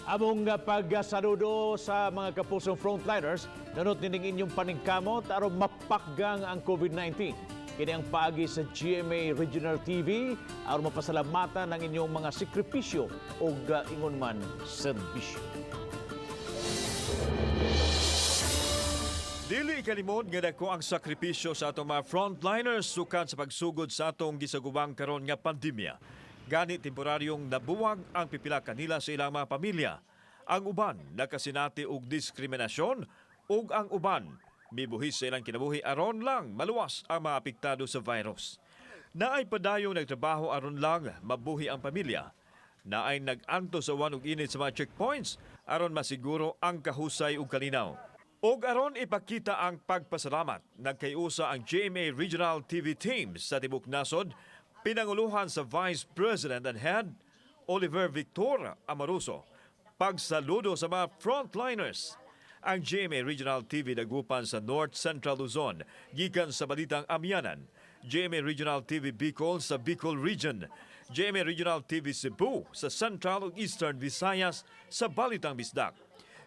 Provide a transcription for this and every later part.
Among pagsaludo sa mga kapusong frontliners, nanot nining inyong paningkamot aron mapakgang ang COVID-19. Kini ang paagi sa GMA Regional TV aron mapasalamatan ang inyong mga sakripisyo o ingon man serbisyo. Dili kalimod nga dako ang sakripisyo sa atong mga frontliners sukad sa pagsugod sa atong gisagubang karon nga pandemya. Gani temporaryong nabuwag ang pipila kanila sa ilang mga pamilya. Ang uban nakasinati og diskriminasyon ug ang uban mibuhis sa ilang kinabuhi aron lang maluwas ang mga apektado sa virus. Naay padayong nagtrabaho aron lang mabuhi ang pamilya. Naay nag-anto sa uwan og init sa mga checkpoints aron masiguro ang kahusay ug kalinaw. Og aron ipakita ang pagpasalamat, nagkayusa ang GMA Regional TV team sa tibuok nasod, pinanguluhan sa Vice President and Head, Oliver Victor Amaruso. Pagsaludo sa mga frontliners. Ang GMA Regional TV dagupan sa North Central Luzon, gikan sa Balitang Amyanan. GMA Regional TV Bicol sa Bicol Region. GMA Regional TV Cebu sa Central ug Eastern Visayas sa Balitang Bisdak.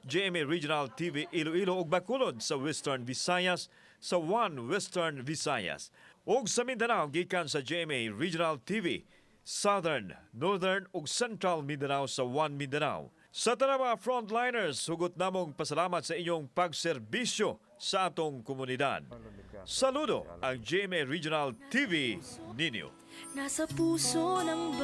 GMA Regional TV Iloilo ug Bacolod sa Western Visayas sa One Western Visayas. Ug sa Mindanao gikan sa GMA Regional TV Southern, Northern ug Central Mindanao sa One Mindanao. Sa tanang mga frontliners, hugot namong pasalamat sa inyong pagserbisyo sa atong komunidad. Saludo ang GMA Regional TV ninyo. Nasa puso ng